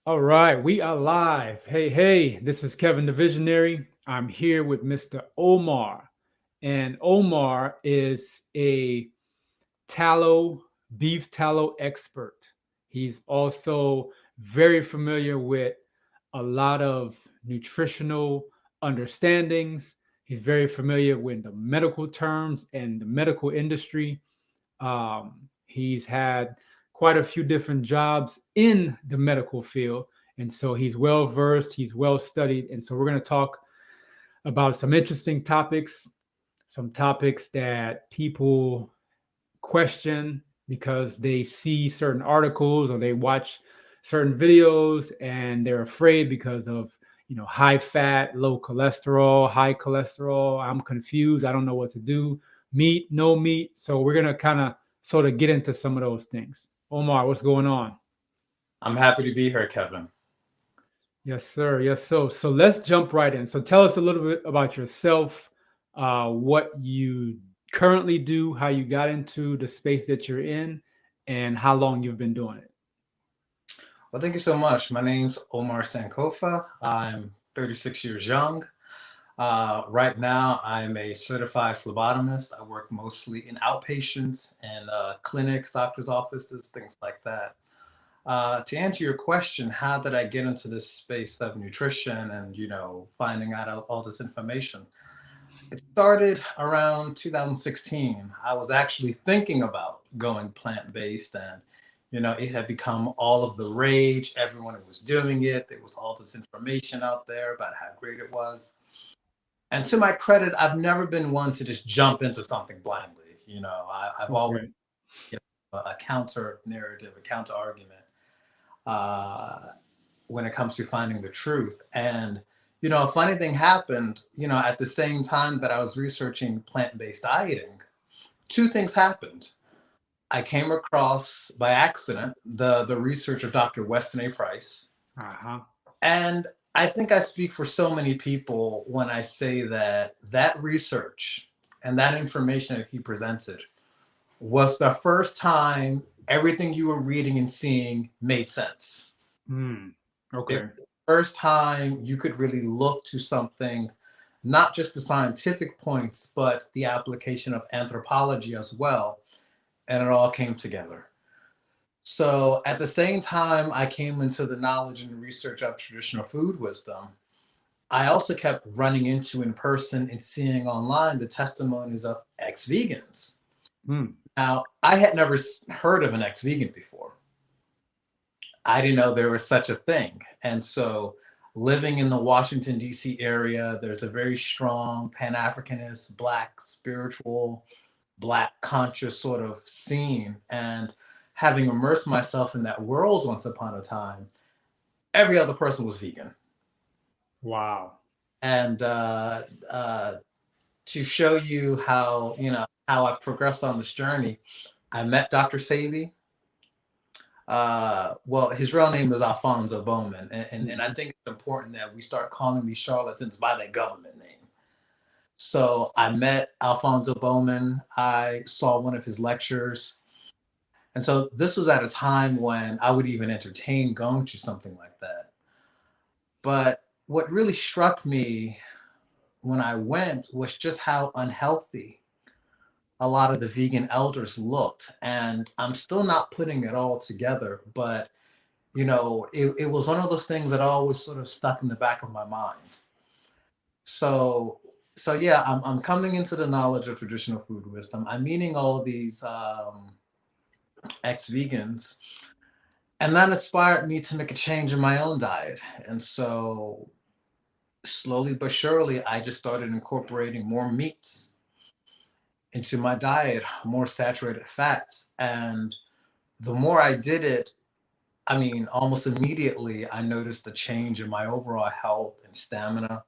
All right, we are live. Hey, hey, this is Kevin the Visionary. I'm here with Mr. Omar, and Omar is a tallow, beef tallow expert. He's also very familiar with a lot of nutritional understandings. He's very familiar with the medical terms and the medical industry. He's had quite a few different jobs in the medical field. And so he's well versed, he's well studied. And so we're going to talk about some interesting topics, some topics that people question because they see certain articles or they watch certain videos and they're afraid because of high fat, low cholesterol, high cholesterol. I'm confused, I don't know what to do. Meat, no meat. So we're going to kind of sort of get into some of those things. Omar, what's going on? I'm happy to be here, Kevin. Yes, sir. Yes, so let's jump right in. So tell us a little bit about yourself, what you currently do, how you got into the space that you're in, and how long you've been doing it. Well, thank you so much. My name's Omar Sankofa. I'm 36 years young. Right now, I'm a certified phlebotomist. I work mostly in outpatients and clinics, doctor's offices, things like that. To answer your question, how did I get into this space of nutrition and finding out all this information? It started around 2016. I was actually thinking about going plant-based, and it had become all of the rage. Everyone was doing it. There was all this information out there about how great it was. And to my credit, I've never been one to just jump into something blindly. I've always Okay. a counter narrative, a counter argument uh, when it comes to finding the truth. And a funny thing happened. At the same time that I was researching plant-based dieting, two things happened. I came across by accident the research of Dr. Weston A. Price, Uh-huh. and I think I speak for so many people when I say that that research and that information that he presented was the first time everything you were reading and seeing made sense. Hmm. It Okay. was the first time you could really look to something, not just the scientific points, but the application of anthropology as well. And it all came together. So at the same time, I came into the knowledge and research of traditional food wisdom. I also kept running into in person and seeing online the testimonies of ex vegans. Hmm. Now, I had never heard of an ex vegan before. I didn't know there was such a thing. And so, living in the Washington, D.C. area, there's a very strong Pan Africanist, Black spiritual, Black conscious sort of scene. And having immersed myself in that world once upon a time, every other person was vegan. Wow. And to show you how, how I've progressed on this journey, I met Dr. Sabi. Well, his real name is Alfonso Bowman, and I Mhm. think it's important that we start calling these charlatans by their government name. So I met Alfonso Bowman. I saw one of his lectures, and so this was at a time when I would even entertain going to something like that. But what really struck me when I went was just how unhealthy a lot of the vegan elders looked, and I'm still not putting it all together, but it was one of those things that always sort of stuck in the back of my mind. So, so yeah, I'm coming into the knowledge of traditional food wisdom. I'm meeting all these ex-vegans, and that inspired me to make a change in my own diet. And so, slowly but surely, I just started incorporating more meats into my diet, more saturated fats, and the more I did it, I mean, almost immediately, I noticed a change in my overall health and stamina.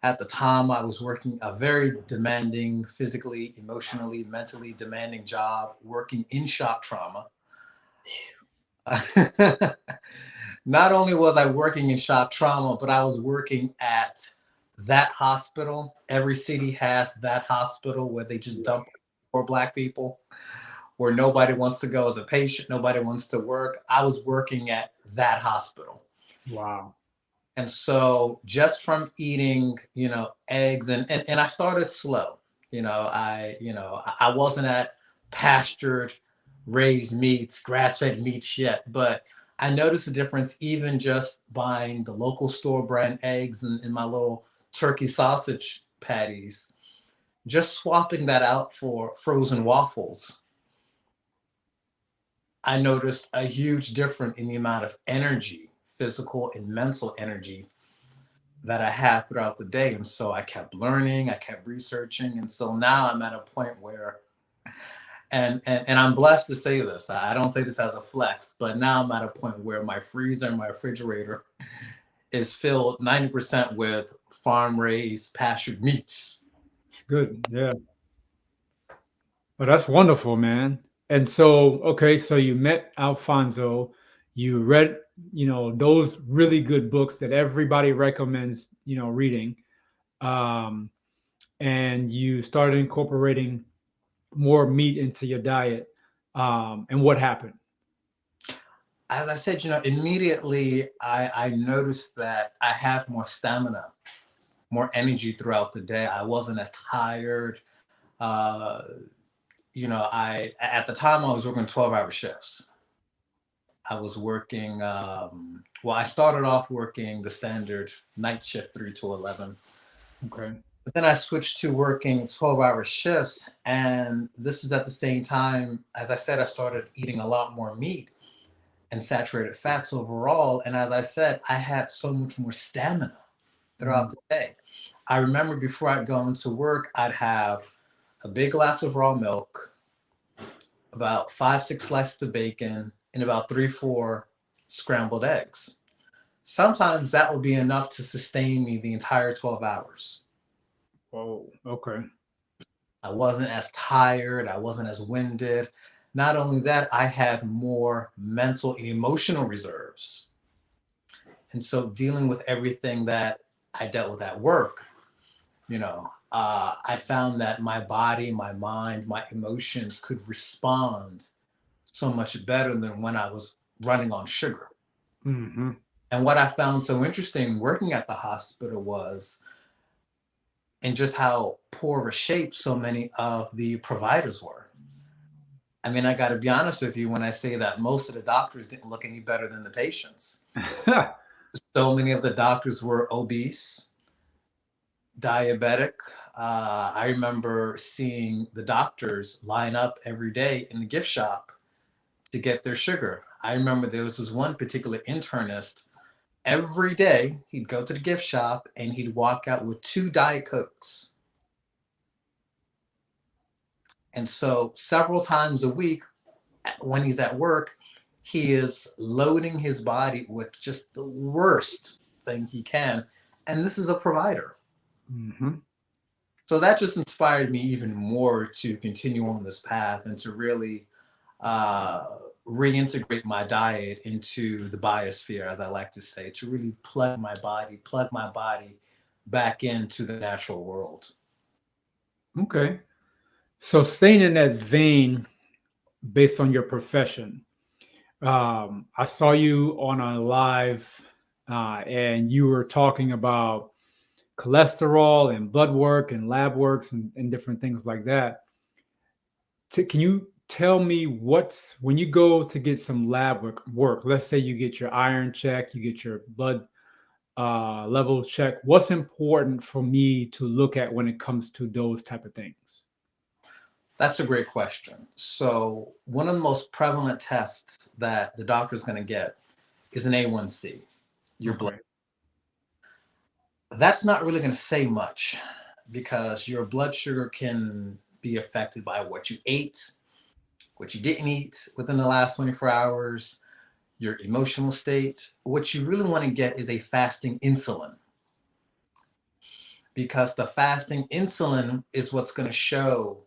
At the time, I was working a very demanding, physically, emotionally, mentally demanding job, working in shock trauma. Not only was I working in shock trauma, but I was working at that hospital. Every city has that hospital where they just dump poor Black people, where nobody wants to go as a patient, nobody wants to work. I was working at that hospital. Wow. And so just from eating, eggs and I started slow. I wasn't at pastured, raised meats, grass-fed meats yet, but I noticed a difference even just buying the local store brand eggs and my little turkey sausage patties, just swapping that out for frozen waffles. I noticed a huge difference in the amount of energy, physical and mental energy that I had throughout the day. And so I kept learning, I kept researching. And so now I'm at a point where, and I'm blessed to say this, I don't say this as a flex, but now I'm at a point where my freezer and my refrigerator is filled 90% with farm raised pastured meats. It's good. Yeah. Well, that's wonderful, man. And so, okay, so you met Alfonso, you read, those really good books that everybody recommends, reading. Um, and you started incorporating more meat into your diet. And what happened? As I said, immediately I noticed that I had more stamina, more energy throughout the day. I wasn't as tired. Uh, I at the time I was working 12-hour shifts. I was working. Well, I started off working the standard night shift, 3 to 11, Okay. but then I switched to working 12-hour shifts, and this is at the same time, as I said, I started eating a lot more meat and saturated fats overall. And as I said, I had so much more stamina throughout Mm. the day. I remember before I'd go into work, I'd have a big glass of raw milk, about 5, 6 slices of bacon, and about 3, 4 scrambled eggs. Sometimes that would be enough to sustain me the entire 12 hours. Oh, okay. I wasn't as tired, I wasn't as winded. Not only that, I had more mental and emotional reserves. And so, dealing with everything that I dealt with at work, I found that my body, my mind, my emotions could respond so much better than when I was running on sugar. Hmm. And what I found so interesting working at the hospital was, and just how poor of a shape so many of the providers were. I mean, I got to be honest with you when I say that most of the doctors didn't look any better than the patients. So many of the doctors were obese, diabetic. I remember seeing the doctors line up every day in the gift shop to get their sugar. I remember there was this one particular internist. Every day he'd go to the gift shop and he'd walk out with 2 Diet Cokes. And so several times a week when he's at work, he is loading his body with just the worst thing he can. And this is a provider. Hmm. So that just inspired me even more to continue on this path and to really uh, reintegrate my diet into the biosphere, as I like to say, to really plug my body back into the natural world. Okay. So, staying in that vein, based on your profession, I saw you on a live, and you were talking about cholesterol and blood work and lab works and different things like that. Can you tell me what's when you go to get some lab work? Let's say you get your iron check, you get your blood level check. What's important for me to look at when it comes to those type of things? That's a great question. So, one of the most prevalent tests that the doctor is going to get is an A1C, your blood. Okay. That's not really going to say much because your blood sugar can be affected by what you ate, what you didn't eat within the last 24 hours, your emotional state. What you really want to get is a fasting insulin because the fasting insulin is what's going to show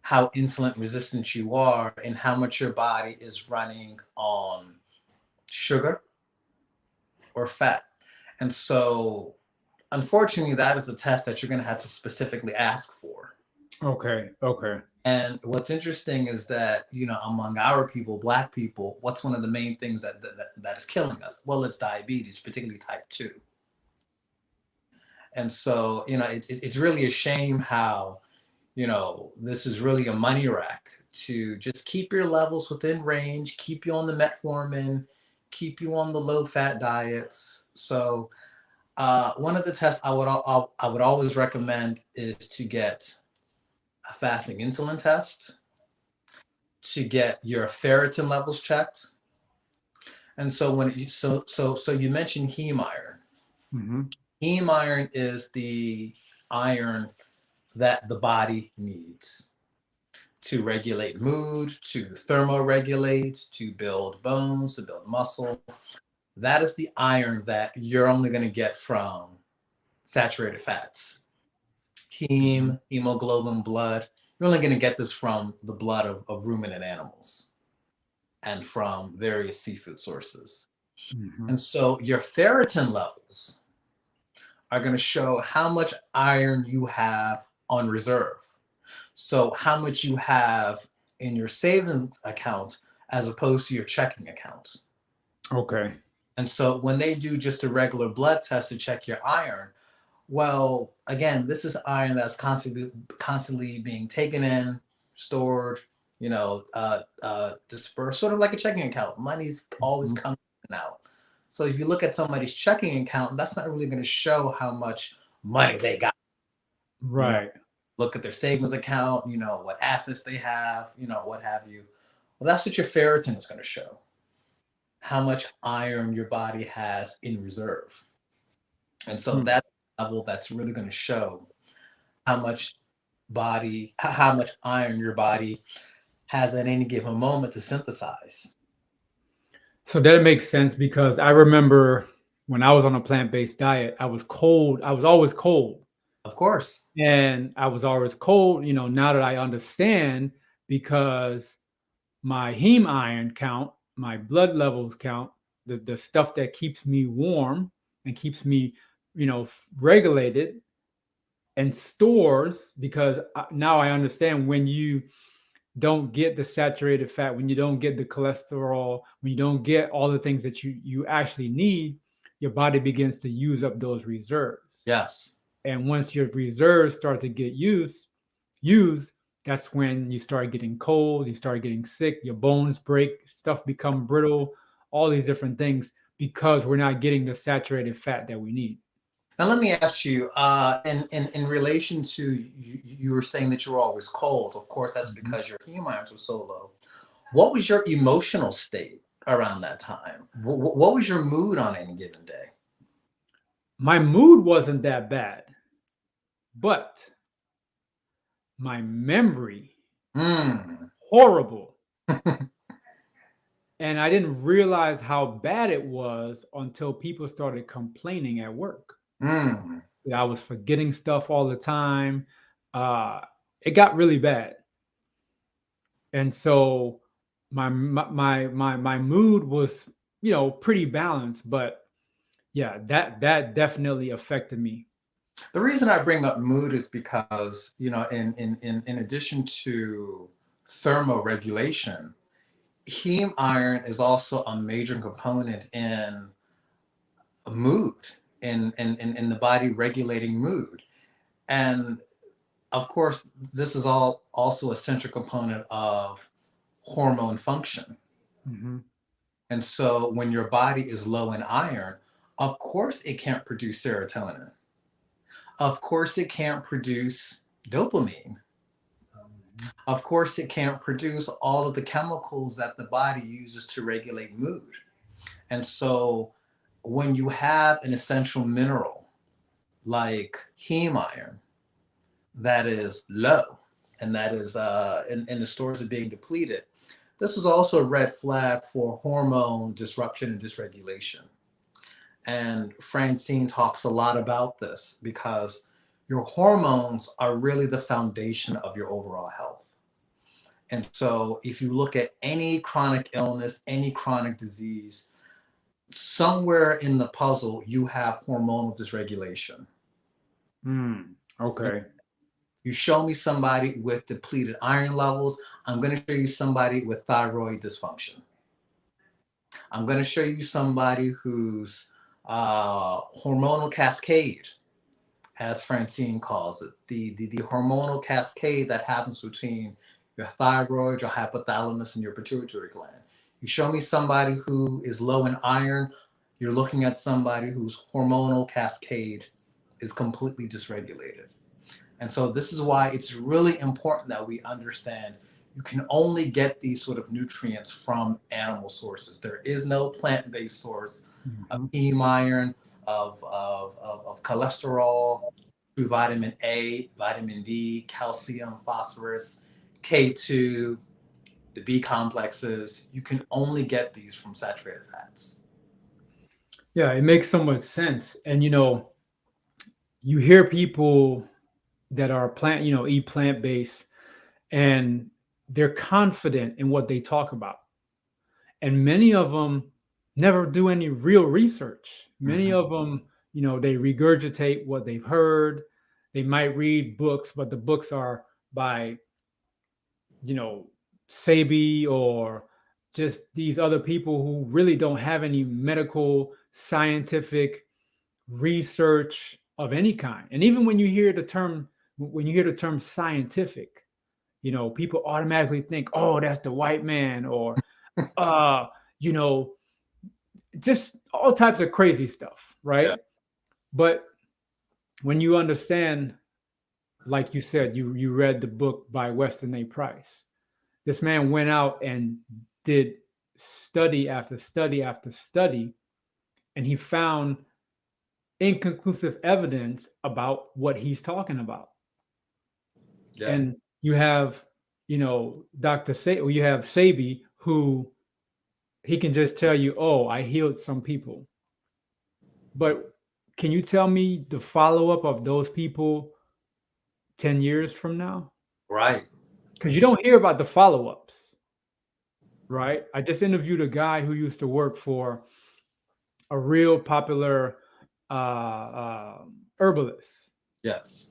how insulin resistant you are and how much your body is running on sugar or fat. And so, unfortunately, that is a test that you're going to have to specifically ask for. Okay. Okay. And what's interesting is that, among our people, Black people, what's one of the main things that is killing us? Well, it's diabetes, particularly type 2. And so, it's really a shame how, this is really a money rack to just keep your levels within range, keep you on the metformin, keep you on the low fat diets. So, one of the tests I would always recommend is to get a fasting insulin test, to get your ferritin levels checked. And so you mentioned heme iron. Hmm. Heme iron is the iron that the body needs to regulate mood, to thermoregulate, to build bones, to build muscle. That is the iron that you're only going to get from saturated fats. Hmm. Heme, hemoglobin, blood. You're only going to get this from the blood of ruminant animals and from various seafood sources. Hmm. And so your ferritin levels are going to show how much iron you have on reserve. So, how much you have in your savings account as opposed to your checking account. Okay. And so, when they do just a regular blood test to check your iron, well, again, this is iron that's constantly being taken in, stored, dispersed, sort of like a checking account. Money's always Hmm. coming in and out. So if you look at somebody's checking account, that's not really going to show how much money they got. You know, Right. look at their savings account, what assets they have, what have you. Well, that's what your ferritin is going to show. How much iron your body has in reserve. And so Hmm. that's the level that's really going to show how much how much iron your body has at any given moment to synthesize. So that makes sense because I remember when I was on a plant-based diet, I was cold. I was always cold. Of course. And I was always cold, now that I understand because my heme iron count, my blood levels count, the stuff that keeps me warm and keeps me, regulated and stores because now I understand when you don't get the saturated fat, when you don't get the cholesterol, when you don't get all the things that you actually need, your body begins to use up those reserves. Yes. And once your reserves start to get used, that's when you start getting cold, you start getting sick, your bones break, stuff become brittle, all these different things because we're not getting the saturated fat that we need. Now let me ask you, in relation to you were saying that you were always cold. Of course, that's Mhm. because your heme ions were so low. What was your emotional state around that time? What was your mood on any given day? My mood wasn't that bad, but my memory Mm. horrible. And I didn't realize how bad it was until people started complaining at work. Mm. I was forgetting stuff all the time. Uh, it got really bad, and so my mood was pretty balanced. But yeah, that definitely affected me. The reason I bring up mood is because, in addition to thermoregulation, heme iron is also a major component in mood, in the body regulating mood. And of course, this is all also a central component of hormone function. Hmm. And so when your body is low in iron, of course it can't produce serotonin. Of course it can't produce dopamine. Of course it can't produce all of the chemicals that the body uses to regulate mood. And so when you have an essential mineral like heme iron that is low and that is and the stores are being depleted, this is also a red flag for hormone disruption and dysregulation. And Francine talks a lot about this because your hormones are really the foundation of your overall health. And so, if you look at any chronic illness, any chronic disease, somewhere in the puzzle, you have hormonal dysregulation. Mm, okay. You show me somebody with depleted iron levels, I'm going to show you somebody with thyroid dysfunction. I'm going to show you somebody whose hormonal cascade, as Francine calls it, the hormonal cascade that happens between your thyroid, your hypothalamus, and your pituitary gland. You show me somebody who is low in iron, you're looking at somebody whose hormonal cascade is completely dysregulated. And so this is why it's really important that we understand you can only get these sort of nutrients from animal sources. There is no plant-based source of Mhm. heme iron, of cholesterol, through vitamin A, vitamin D, calcium, phosphorus, K2, the B complexes. You can only get these from saturated fats. Yeah, it makes so much sense. And you hear people that are eat plant based, and they're confident in what they talk about. And many of them never do any real research. Many Mhm. of them, they regurgitate what they've heard. They might read books, but the books are by, you know, Sabi or just these other people who really don't have any medical, scientific research of any kind. And even when you hear the term scientific, people automatically think, oh, that's the white man, or uh, you know, just all types of crazy stuff, Yeah. right? But when you understand, like you said, you read the book by Weston A. Price. This man went out and did study after study after study, and he found inconclusive evidence about what he's talking about. Yeah. And you have, Dr. Say, or you have Sabi, who he can just tell you, oh, I healed some people. But can you tell me the follow up of those people 10 years from now? Right. Because you don't hear about the follow ups, right? I just interviewed a guy who used to work for a real popular herbalist. Yes.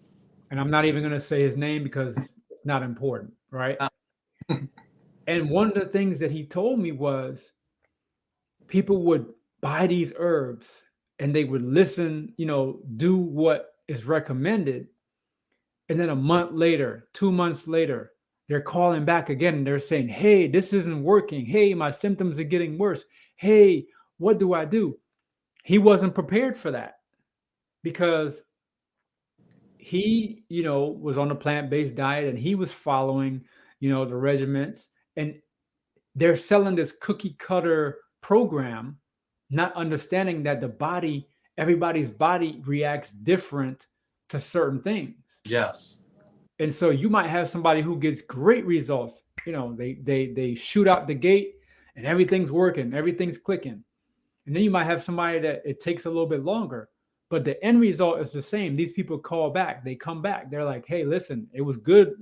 And I'm not even going to say his name because it's not important, right? Ah, And one of the things that he told me was people would buy these herbs and they would listen, do what is recommended. And then a month later, 2 months later, they're calling back again and they're saying, hey, this isn't working. Hey, my symptoms are getting worse. Hey, what do I do? He wasn't prepared for that because he, was on a plant-based diet and he was following, the regiments, and they're selling this cookie cutter program, not understanding that everybody's body reacts different to certain things. yes. And so you might have somebody who gets great results. They shoot out the gate and everything's working, everything's clicking. And then you might have somebody that it takes a little bit longer, but the end result is the same. These people call back, they come back. They're like, hey, listen, it was good,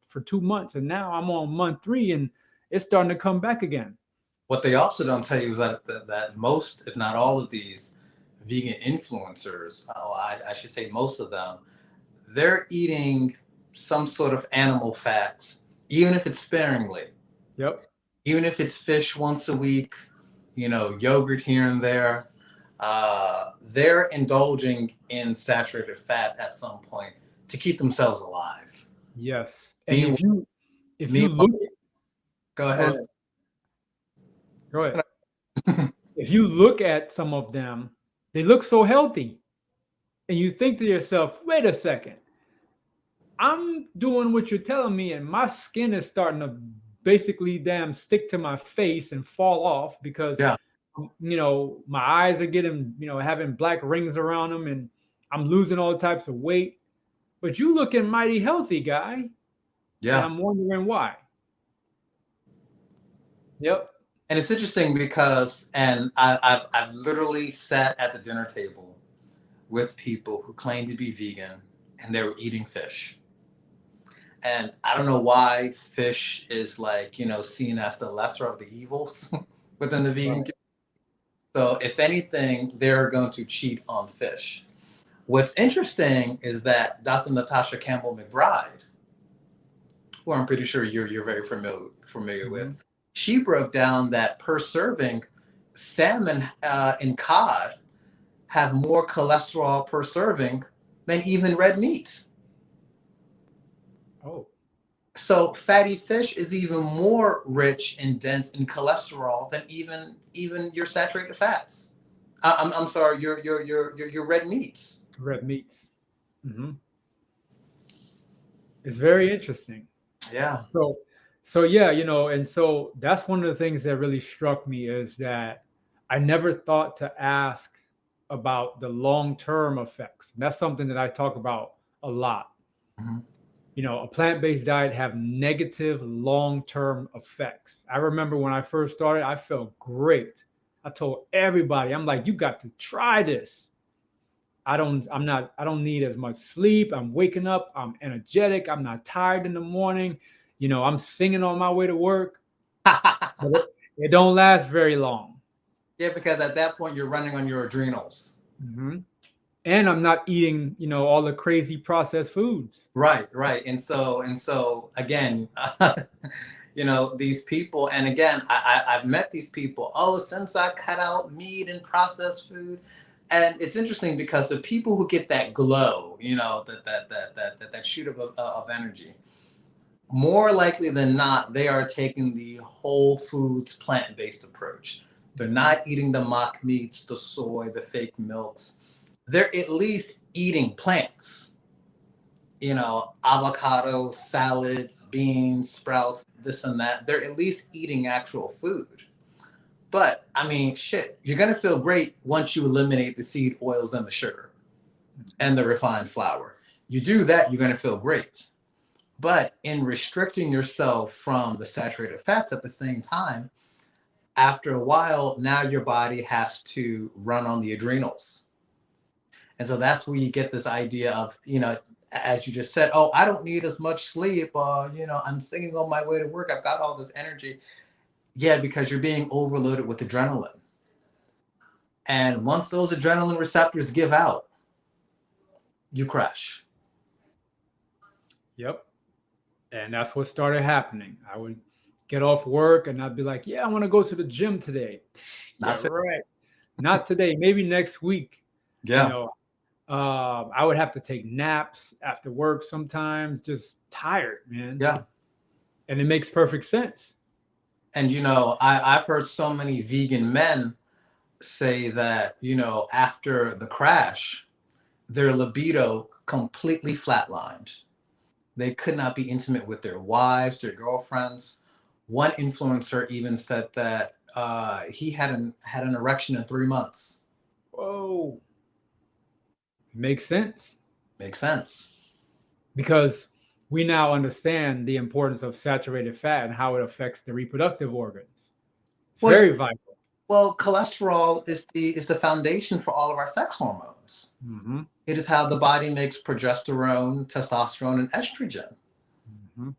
for 2 months, and now I'm on month 3 and it's starting to come back again. What they also don't tell you is that most, if not all of these vegan influencers, I should say most of them, they're eating some sort of animal fat, even if it's sparingly, Yep. even if it's fish once a week, yogurt here and there. They're indulging in saturated fat at some point to keep themselves alive. Yes. And Meanwhile, if you meanwhile look go go ahead. ahead. Go ahead. If you look at some of them, they look so healthy. And you think to yourself, wait a second, I'm doing what you're telling me, and my skin is starting to basically damn stick to my face and fall off because Yeah, my eyes are getting, having black rings around them, and I'm losing all types of weight. But you looking mighty healthy, guy, and yeah. I'm wondering why. Yep. And it's interesting because, and I've literally sat at the dinner table with people who claim to be vegan and they were eating fish. And I don't know why fish is like, seen as the lesser of the evils within the vegan Right. community. So if anything, they're going to cheat on fish. What's interesting is that Dr. Natasha Campbell McBride, who I'm pretty sure you're very familiar Hmm. with, she broke down that per serving, salmon and cod have more cholesterol per serving than even red meat. Oh, So fatty fish is even more rich and dense in cholesterol than even your saturated fats. I'm sorry, your red meats. red meats. Hmm. It's very interesting. Yeah. So, so yeah, and so that's one of the things that really struck me is that I never thought to ask about the long-term effects. And that's something that I talk about a lot. Mhm. A plant-based diet have negative long-term effects. I remember when I first started, I felt great. I told everybody, I'm like, you got to try this. I don't need as much sleep. I'm waking up, I'm energetic, I'm not tired in the morning. I'm singing on my way to work, but it don't last very long. Yeah, because at that point you're running on your adrenals. Hmm. And I'm not eating, all the crazy processed foods. Right, right. And so again, these people, and again, I've met these people. Oh, since I cut out meat and processed food, and it's interesting because the people who get that glow, that shoot of energy, more likely than not, they are taking the whole foods plant based approach. They're Hmm. not eating the mock meats, the soy, the fake milks. They're at least eating plants, avocado, salads, beans, sprouts, this and that. They're at least eating actual food. But I mean, shit, you're going to feel great once you eliminate the seed oils and the sugar Hmm. and the refined flour. You do that, you're going to feel great. But in restricting yourself from the saturated fats at the same time, after a while, now your body has to run on the adrenals. And so that's where you get this idea of, as you just said, oh, I don't need as much sleep. I'm singing on my way to work. I've got all this energy. Yeah, because you're being overloaded with adrenaline. And once those adrenaline receptors give out, you crash. Yep. And that's what started happening. I would get off work and I'd be like, yeah, I want to go to the gym today. Yeah, Not to, right. Not today, maybe next week. You yeah, know, I would have to take naps after work sometimes, just tired, man. yeah. And it makes perfect sense. And, I've heard so many vegan men say that, after the crash, their libido completely flatlined. They could not be intimate with their wives, their girlfriends. One influencer even said that he had an erection in 3 months. Whoa, makes sense Makes sense. because we now understand the importance of saturated fat and how it affects the reproductive organs. Well, Very vital. cholesterol is the foundation for all of our sex hormones. Hmm. It is how the body makes progesterone, testosterone, and estrogen. Hmm.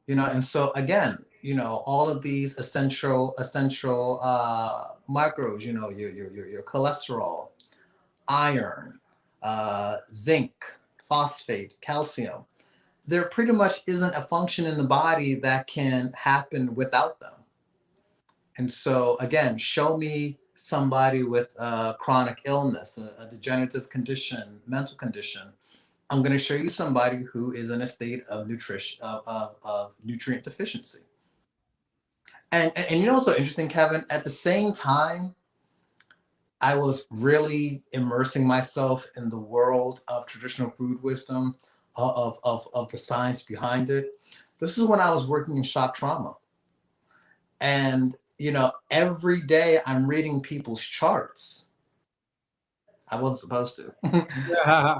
And so again, all of these essential micros, your cholesterol, iron, zinc, phosphate, calcium. There pretty much isn't a function in the body that can happen without them. And so, again, show me somebody with a chronic illness, a degenerative condition, mental condition. I'm going to show you somebody who is in a state of nutrition of nutrient deficiency. And what's so interesting, Kevin? At the same time, I was really immersing myself in the world of traditional food wisdom, of the science behind it. This is when I was working in shock trauma. And, every day I'm reading people's charts. I wasn't supposed to. Yeah.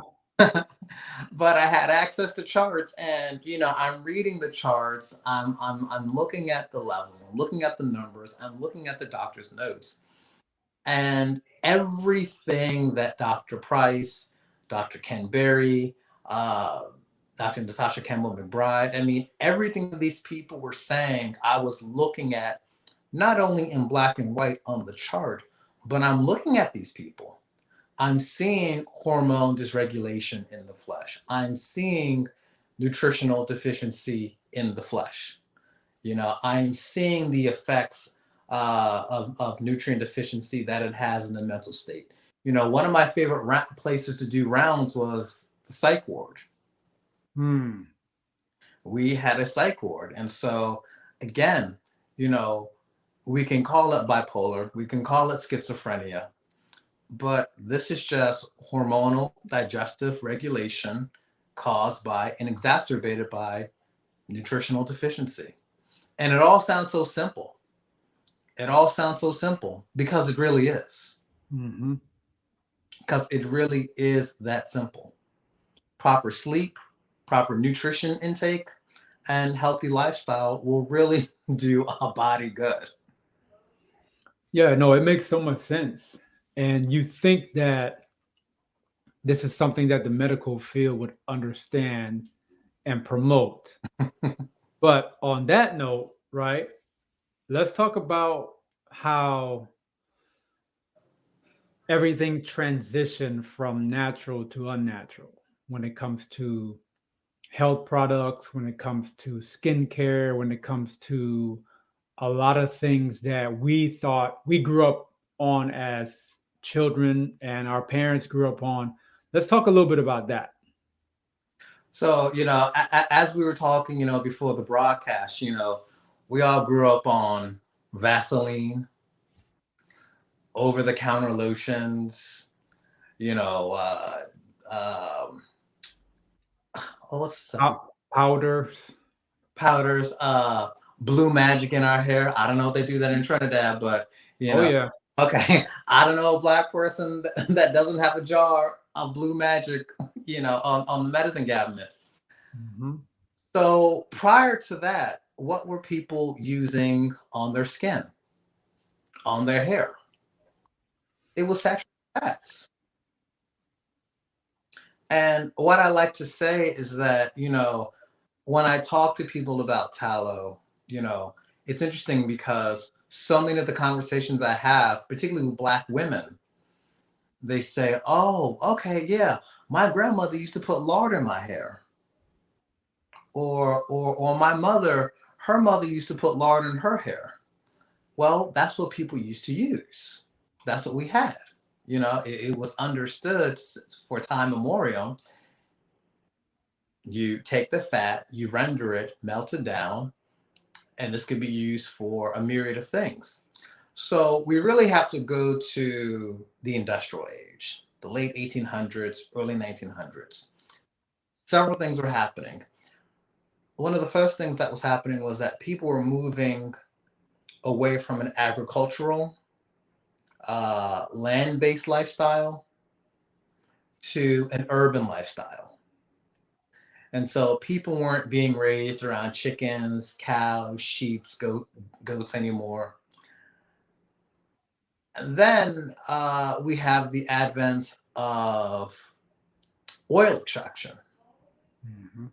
But I had access to charts, and I'm reading the charts. I'm looking at the levels. I'm looking at the numbers. I'm looking at the doctor's notes. And everything that Dr. Price, Dr. Ken Berry, uh, Dr. Natasha Campbell McBride, I mean, everything that these people were saying, I was looking at not only in black and white on the chart, but I'm looking at these people. I'm seeing hormone dysregulation in the flesh. I'm seeing nutritional deficiency in the flesh. I'm seeing the effects of nutrient deficiency that it has in the mental state. One of my favorite places to do rounds was the psych ward. Hmm. We had a psych ward. And so, again, you know, we can call it bipolar, we can call it schizophrenia, but this is just hormonal digestive regulation caused by and exacerbated by nutritional deficiency. And it all sounds so simple. It all sounds so simple because it really is. Mm-hmm. Because it really is that simple. Proper sleep, proper nutrition intake, and healthy lifestyle will really do a body good. Yeah, no, it makes so much sense. And you think that this is something that the medical field would understand and promote. But on that note, right, let's talk about how everything transitioned from natural to unnatural when it comes to health products, when it comes to skincare, when it comes to a lot of things that we thought we grew up on as children and our parents grew up on. Let's talk a little bit about that. So, as we were talking, before the broadcast, we all grew up on Vaseline, over the counter lotions, you know, um, oh, what's the second? Powders. Powders, blue magic in our hair. I don't know if they do that in Trinidad, but you Oh know, yeah. okay. I don't know a black person that doesn't have a jar of blue magic, on the medicine cabinet. Hmm. So prior to that, what were people using on their skin, on their hair? It was saturated fats. And what I like to say is that, when I talk to people about tallow, it's interesting because so many of the conversations I have, particularly with Black women, they say, oh, okay, yeah, my grandmother used to put lard in my hair. Or my mother, her mother used to put lard in her hair. Well, that's what people used to use. That's what we had. It was understood for time memorial. You take the fat, you render it, melt it down, and this can be used for a myriad of things. So we really have to go to the industrial age, the late 1800s, early 1900s. Several things were happening. One of the first things that was happening was that people were moving away from an agricultural, land based lifestyle to an urban lifestyle. And so people weren't being raised around chickens, cows, sheep, goats anymore. And then we have the advent of oil extraction. Hmm.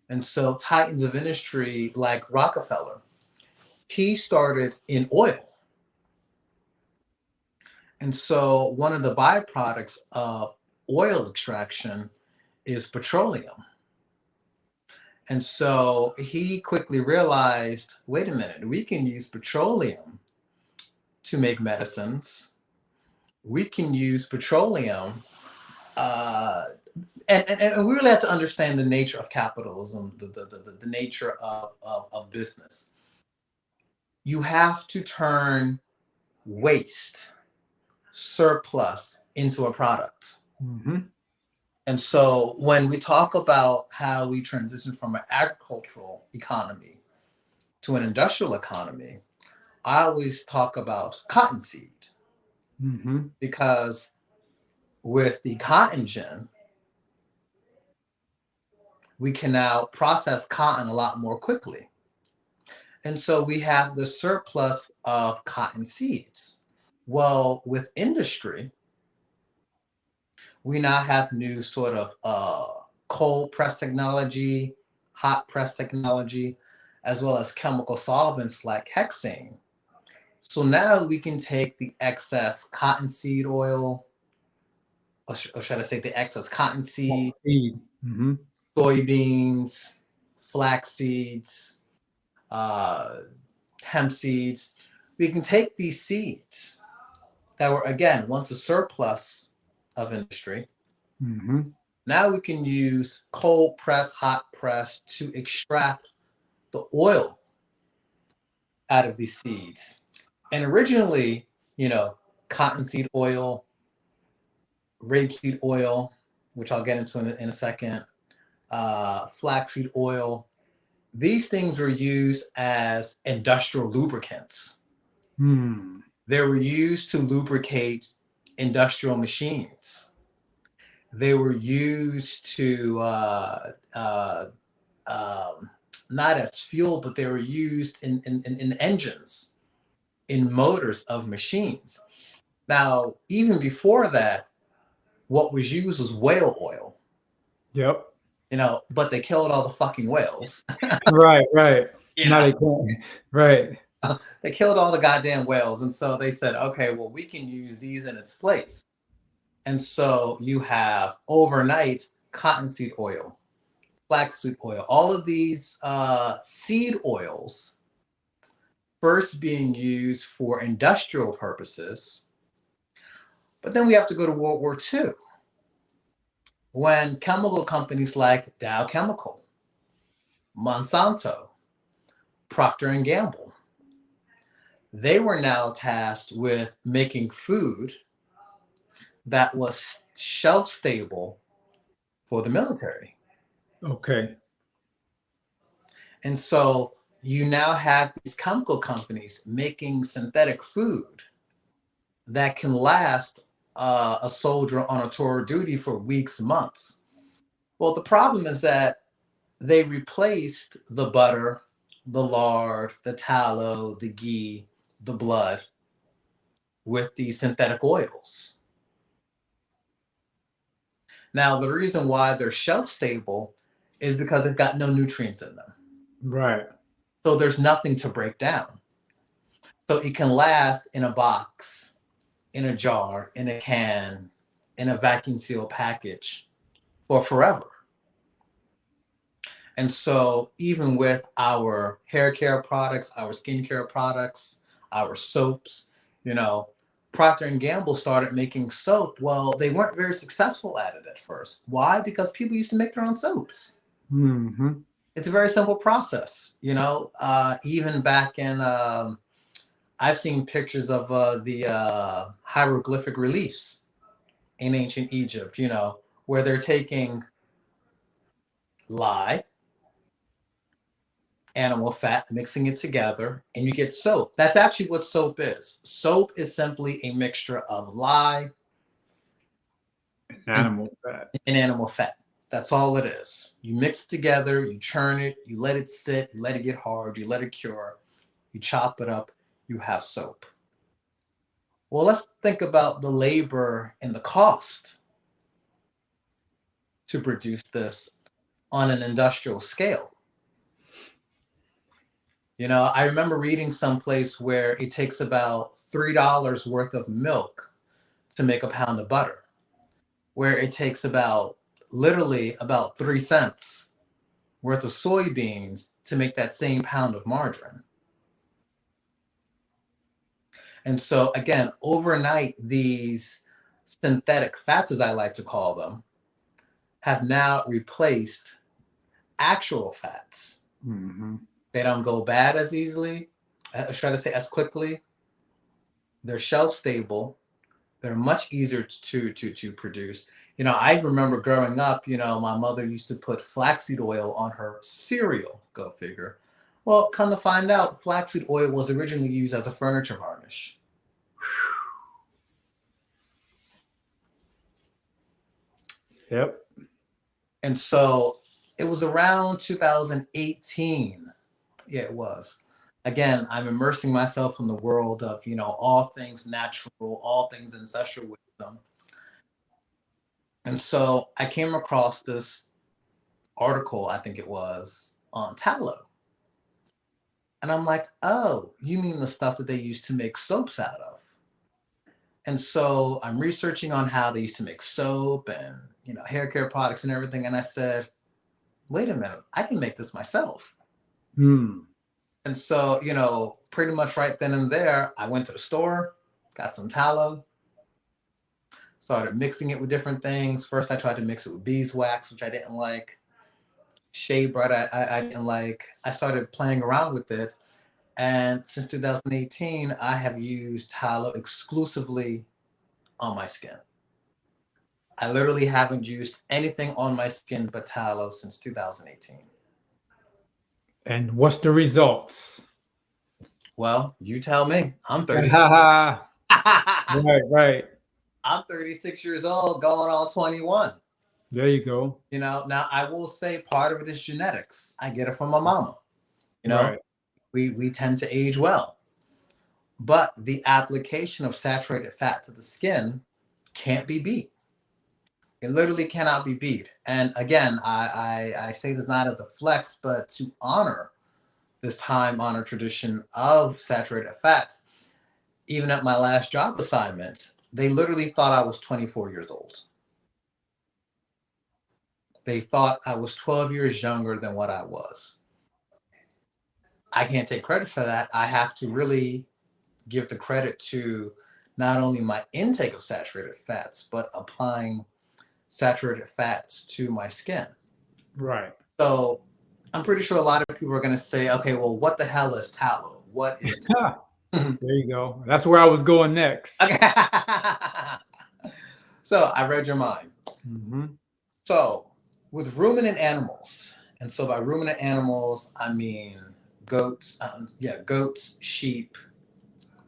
And so titans of industry like Rockefeller, he started in oil. And so one of the byproducts of oil extraction is petroleum. And so he quickly realized, wait a minute, we can use petroleum to make medicines. We can use petroleum, uh, and we really have to understand the nature of capitalism, the nature of business. You have to turn waste, surplus into a product. Hmm. And so when we talk about how we transition from an agricultural economy to an industrial economy, I always talk about cottonseed Hmm. because with the cotton gin, we can now process cotton a lot more quickly. And so we have the surplus of cotton seeds. Well, with industry, we now have new sort of cold press technology, hot press technology, as well as chemical solvents like hexane. So now we can take the excess cottonseed oil, or should I say the excess cotton seed, Seed. Mm-hmm. soybeans, flax seeds, uh, hemp seeds. We can take these seeds that were, again, once a surplus of industry. Mm-hmm. Now we can use cold press, hot press to extract the oil out of these seeds. And originally, you know, cottonseed oil, rapeseed oil, which I'll get into in a second, flaxseed oil, these things were used as industrial lubricants. Hmm. They were used to lubricate industrial machines. They were used to um, not as fuel, but they were used in engines, in motors of machines. Now, even before that, what was used was whale oil, Yep. you know, but they killed all the fucking whales. Right. Right. You Now know, they can't. Right. they killed all the goddamn whales. And so they said, okay, well, we can use these in its place. And so you have overnight cottonseed oil, flaxseed oil, all of these seed oils first being used for industrial purposes. But then we have to go to World War II when chemical companies like Dow Chemical, Monsanto, Procter and Gamble, they were now tasked with making food that was shelf stable for the military. Okay. And so you now have these chemical companies making synthetic food that can last a soldier on a tour of duty for weeks, months. Well, the problem is that they replaced the butter, the lard, the tallow, the ghee, the blood with these synthetic oils. Now, the reason why they're shelf stable is because they've got no nutrients in them. Right. So there's nothing to break down. So it can last in a box, in a jar, in a can, in a vacuum seal package for forever. And so even with our hair care products, our skincare products, our soaps, you know, Procter and Gamble started making soap. Well, they weren't very successful at it at first. Why? Because people used to make their own soaps. Mm-hmm. It's a very simple process, you know. Even back in, I've seen pictures of the hieroglyphic reliefs in ancient Egypt, you know, where they're taking lye, animal fat, mixing it together, and you get soap. That's actually what soap is. Soap is simply a mixture of lye and, Animal fat. and animal fat. That's all it is. You mix it together, you churn it, you let it sit, you let it get hard, you let it cure, you chop it up, you have soap. Well, let's think about the labor and the cost to produce this on an industrial scale. You know, I remember reading someplace where it takes about $3 worth of milk to make a pound of butter, where it takes about literally about 3 cents worth of soybeans to make that same pound of margarine. And so, again, overnight, these synthetic fats, as I like to call them, have now replaced actual fats. Mm-hmm. They don't go bad as easily, try to say as quickly. They're shelf stable. They're much easier to produce. You know, I remember growing up, you know, my mother used to put flaxseed oil on her cereal, go figure. Well, come to find out, flaxseed oil was originally used as a furniture varnish. Yep. And so it was around 2018. Yeah, it was. Again, I'm immersing myself in the world of, you know, all things natural, all things ancestral wisdom. And so I came across this article, I think it was, on tallow. And I'm like, oh, you mean the stuff that they used to make soaps out of? And so I'm researching on how they used to make soap and, hair care products and everything. And I said, wait a minute, I can make this myself. Hmm. And so, pretty much right then and there, I went to the store, got some tallow, started mixing it with different things. First, I tried to mix it with beeswax, which I didn't like. Shea butter, I didn't like. I started playing around with it. And since 2018, I have used tallow exclusively on my skin. I literally haven't used anything on my skin but tallow since 2018. And what's the results? Well, you tell me. I'm 36. Right, right. I'm 36 years old, going on 21. There you go. Now I will say part of it is genetics. I get it from my mama. You know, Right. we tend to age well, but the application of saturated fat to the skin can't be beat. It literally cannot be beat. And again, I say this not as a flex, but to honor this time honored tradition of saturated fats. Even at my last job assignment, they literally thought I was 24 years old. They thought I was 12 years younger than what I was. I can't take credit for that. I have to really give the credit to not only my intake of saturated fats, but applying saturated fats to my skin. Right. So I'm pretty sure a lot of people are going to say, okay, well, what the hell is tallow? What is tallow? There you go. That's where I was going next. Okay. So I read your mind. Hmm. So with ruminant animals, and so by ruminant animals, I mean goats, goats, sheep,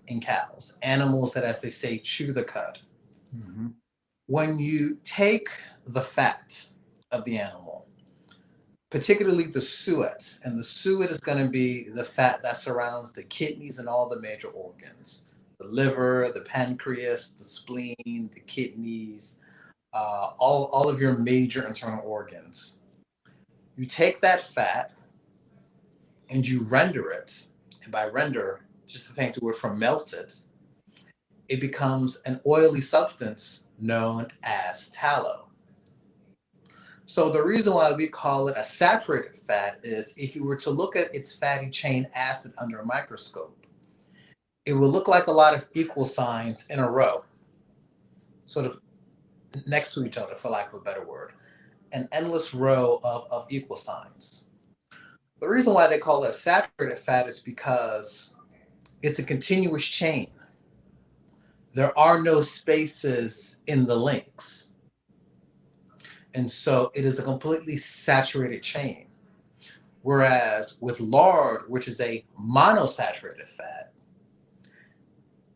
and cows, animals that, as they say, chew the cud. Hmm. When you take the fat of the animal, particularly the suet, and the suet is going to be the fat that surrounds the kidneys and all the major organs, the liver, the pancreas, the spleen, the kidneys, all of your major internal organs. You take that fat and you render it, and by render, just a fancy word for melt it, it becomes an oily substance known as tallow. So the reason why we call it a saturated fat is if you were to look at its fatty chain acid under a microscope, it will look like a lot of equal signs in a row, sort of next to each other, for lack of a better word, an endless row of equal signs. The reason why they call it saturated fat is because it's a continuous chain. There are no spaces in the links. And so it is a completely saturated chain. Whereas with lard, which is a monosaturated fat,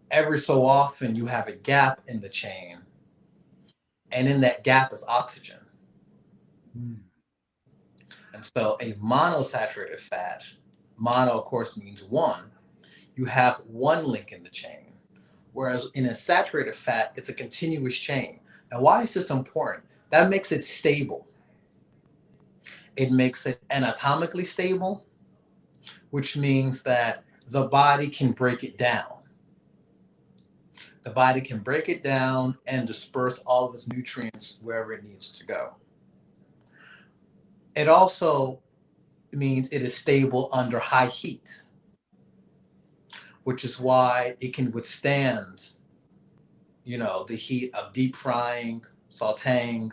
every so often you have a gap in the chain, and in that gap is oxygen. Mm. And so a monosaturated fat, mono of course means one, you have one link in the chain. Whereas in a saturated fat, it's a continuous chain. Now, why is this important? That makes it stable. It makes it anatomically stable, which means that the body can break it down. The body can break it down and disperse all of its nutrients wherever it needs to go. It also means it is stable under high heat, which is why it can withstand, the heat of deep frying, sauteing.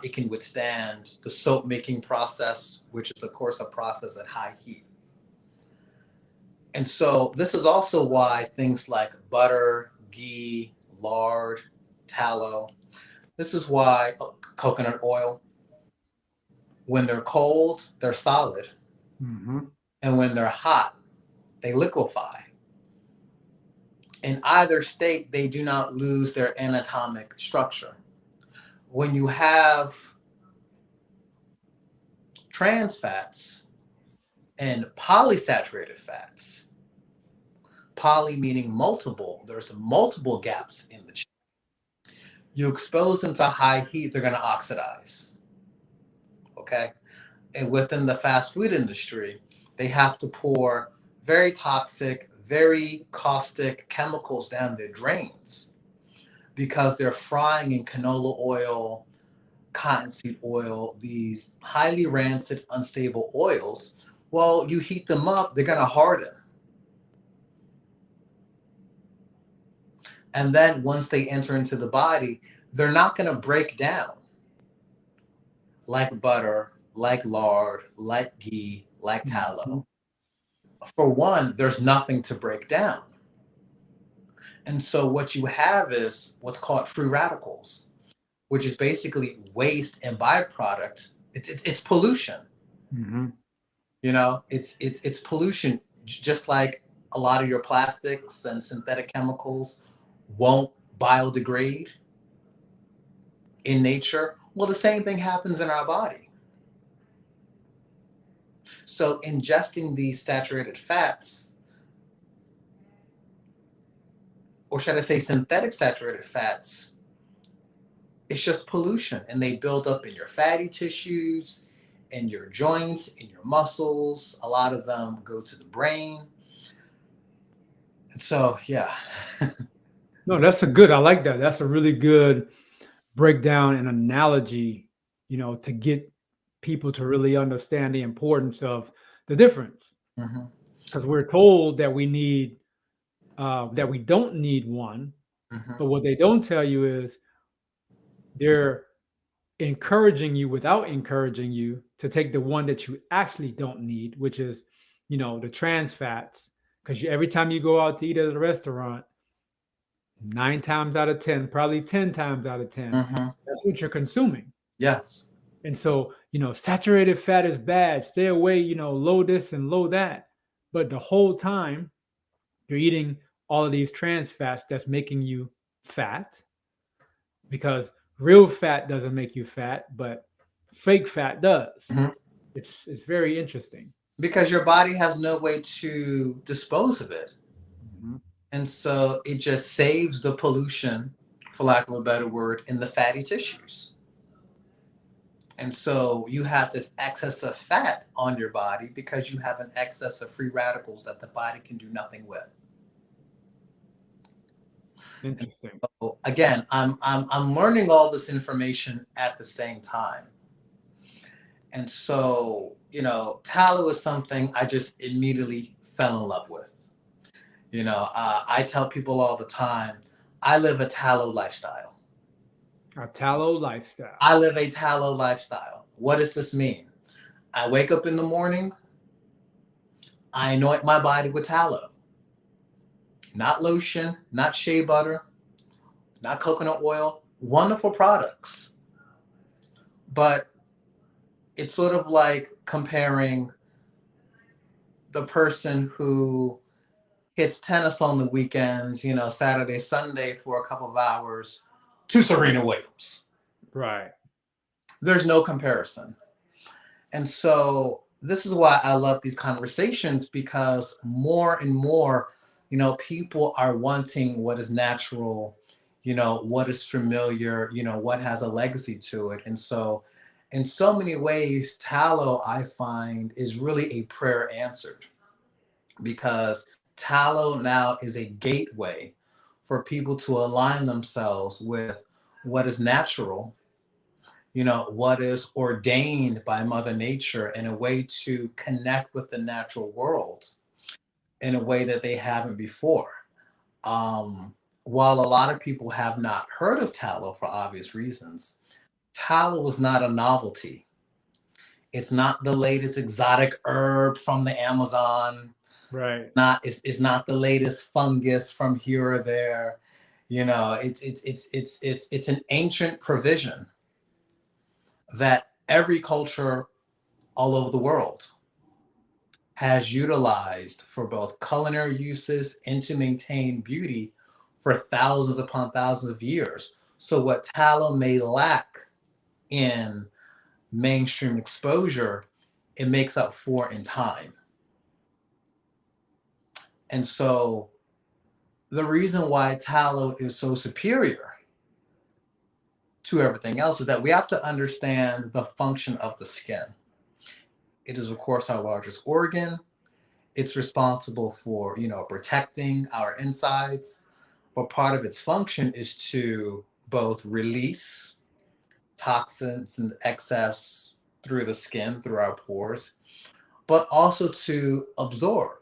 It can withstand the soap making process, which is, of course, a process at high heat. And so this is also why things like butter, ghee, lard, tallow, this is why coconut oil, when they're cold, they're solid. Hmm. And when they're hot, they liquefy. In either state, they do not lose their anatomic structure. When you have trans fats and polysaturated fats, poly meaning multiple, there's multiple gaps in the chain. You expose them to high heat, they're going to oxidize. Okay. And within the fast food industry, they have to pour very toxic, very caustic chemicals down their drains because they're frying in canola oil, cottonseed oil, these highly rancid, unstable oils. Well, you heat them up, they're going to harden. And then once they enter into the body, they're not going to break down like butter, like lard, like ghee, like Mm-hmm. tallow. For one, there's nothing to break down. And so what you have is what's called free radicals, which is basically waste and byproduct. It's pollution. Mm-hmm. It's pollution, just like a lot of your plastics and synthetic chemicals won't biodegrade in nature. Well, the same thing happens in our body. So ingesting these saturated fats, or should I say synthetic saturated fats, it's just pollution, and they build up in your fatty tissues, in your joints, in your muscles. A lot of them go to the brain. And so, yeah. No, that's a good. I like that. That's a really good breakdown and analogy, to get people to really understand the importance of the difference. Hmm. Because we're told that that we don't need one, Hmm. but what they don't tell you is they're encouraging you without encouraging you to take the one that you actually don't need, which is, the trans fats. Because every time you go out to eat at a restaurant, 9 times out of 10, probably 10 times out of 10, Hmm. that's what you're consuming. Yes. And so, saturated fat is bad. Stay away, low this and low that. But the whole time you're eating all of these trans fats that's making you fat, because real fat doesn't make you fat, but fake fat does. Hmm. It's very interesting. Because your body has no way to dispose of it. Mhm. And so it just saves the pollution, for lack of a better word, in the fatty tissues. And so you have this excess of fat on your body because you have an excess of free radicals that the body can do nothing with. And Interesting. so again, I'm learning all this information at the same time. And so, tallow is something I just immediately fell in love with. I tell people all the time, I live a tallow lifestyle. A tallow lifestyle. I live a tallow lifestyle. What does this mean? I wake up in the morning, I anoint my body with tallow. Not lotion, not shea butter, not coconut oil. Wonderful products. But it's sort of like comparing the person who hits tennis on the weekends, Saturday, Sunday for a couple of hours, to Serena Williams. Right. There's no comparison. And so this is why I love these conversations, because more and more, people are wanting what is natural, what is familiar, what has a legacy to it. And so in so many ways, tallow, I find, is really a prayer answered, because tallow now is a gateway for people to align themselves with what is natural, what is ordained by Mother Nature, in a way to connect with the natural world in a way that they haven't before. Um, while a lot of people have not heard of tallow for obvious reasons, tallow is not a novelty. It's not the latest exotic herb from the Amazon. Right. It's not the latest fungus from here or there. It's an ancient provision that every culture all over the world has utilized for both culinary uses and to maintain beauty for thousands upon thousands of years. So what tallow may lack in mainstream exposure, it makes up for in time. And so the reason why tallow is so superior to everything else is that we have to understand the function of the skin. It is, of course, our largest organ. It's responsible for, protecting our insides. but part of its function is to both release toxins and excess through the skin, through our pores, but also to absorb.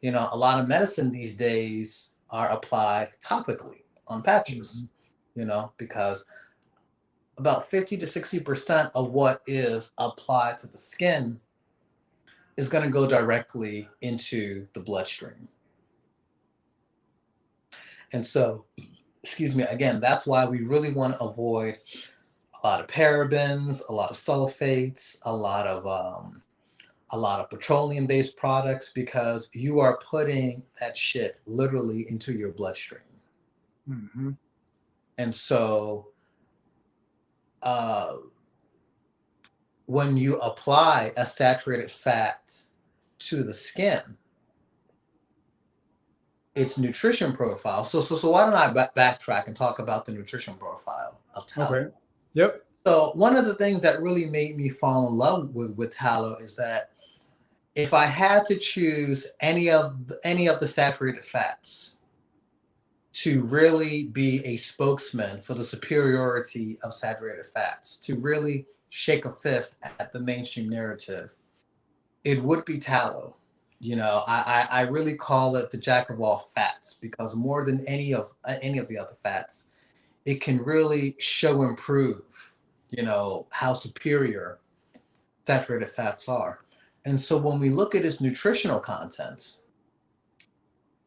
A lot of medicine these days are applied topically on patches, Mhm. because about 50 to 60% of what is applied to the skin is going to go directly into the bloodstream. And so, excuse me, again, that's why we really want to avoid a lot of parabens, a lot of sulfates, a lot of petroleum based products, because you are putting that shit literally into your bloodstream. Mhm. And so, uh, when you apply a saturated fat to the skin, its nutrition profile. So why don't I backtrack and talk about the nutrition profile of tallow? Okay. Yep. So one of the things that really made me fall in love with tallow is that if I had to choose any of the saturated fats to really be a spokesman for the superiority of saturated fats, to really shake a fist at the mainstream narrative, it would be tallow. I really call it the jack of all fats, because more than any of the other fats, it can really show and prove, how superior saturated fats are. And so when we look at its nutritional contents,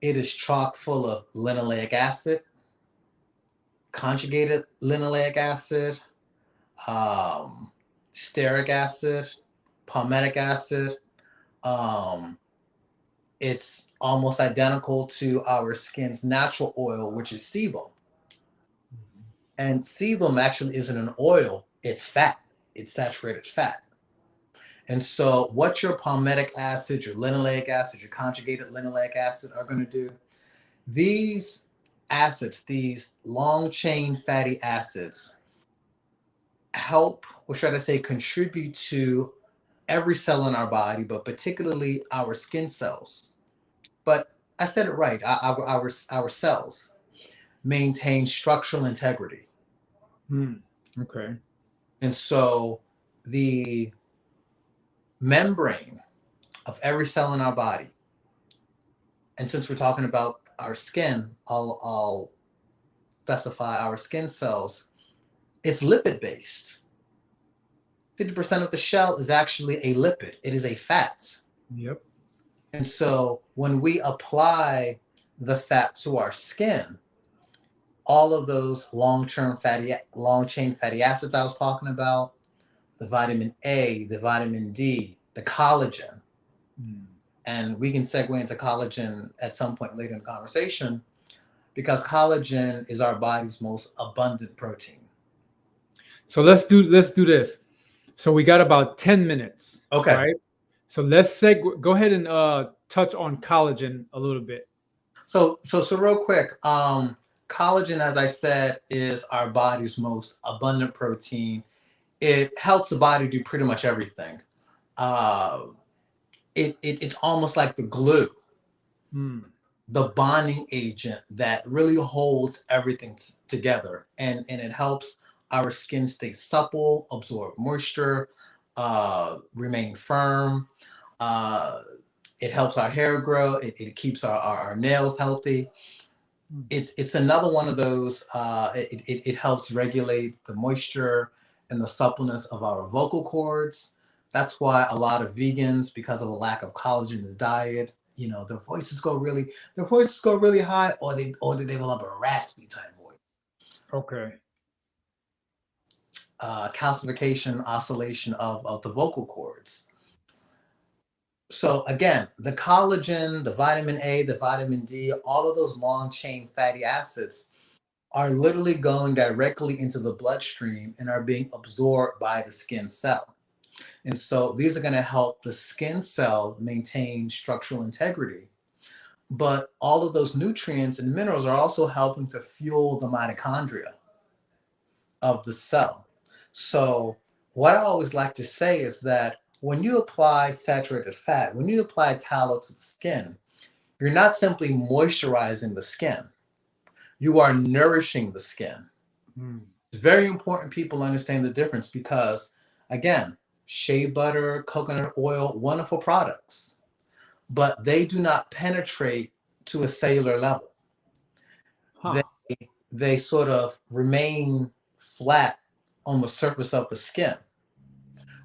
it is chock full of linoleic acid, conjugated linoleic acid, um, stearic acid, palmitic acid. Um, it's almost identical to our skin's natural oil, which is sebum. And sebum actually isn't an oil, it's fat, it's saturated fat. And so, what your palmitic acid, your linoleic acid, your conjugated linoleic acid are going to do, these acids, these long chain fatty acids, help, or should I say, contribute to every cell in our body, but particularly our skin cells. But I said it right, our cells maintain structural integrity. Hmm. Okay. And so, the membrane of every cell in our body, and since we're talking about our skin, I'll specify our skin cells, it's lipid based. 50% of the shell is actually a lipid, it is a fat. Yep. And so when we apply the fat to our skin, all of those long chain fatty acids I was talking about, the vitamin A, the vitamin D, the collagen, Mm. and we can segue into collagen at some point later in the conversation, because collagen is our body's most abundant protein. So let's do this. So we got about 10 minutes, Okay. right? So let's go ahead and touch on collagen a little bit. So real quick, collagen, as I said, is our body's most abundant protein. It helps the body do pretty much everything. Uh, it's almost like the glue, Hmm. the bonding agent that really holds everything together, and it helps our skin stay supple, absorb moisture, remain firm. Uh, it helps our hair grow. It keeps our nails healthy. It's another one of those. It helps regulate the moisture and the suppleness of our vocal cords. That's why a lot of vegans, because of a lack of collagen in the diet, their voices go really high, or they develop a raspy type voice. Okay. Calcification, oscillation of the vocal cords. So again, the collagen, the vitamin A, the vitamin D, all of those long chain fatty acids are literally going directly into the bloodstream and are being absorbed by the skin cell. And so these are going to help the skin cell maintain structural integrity. But all of those nutrients and minerals are also helping to fuel the mitochondria of the cell. So, what I always like to say is that when you apply saturated fat, when you apply tallow to the skin, you're not simply moisturizing the skin, You are nourishing the skin. Mm. It's very important people understand the difference because, again, shea butter, coconut oil, wonderful products, but they do not penetrate to a cellular level. They Huh. they sort of remain flat on the surface of the skin.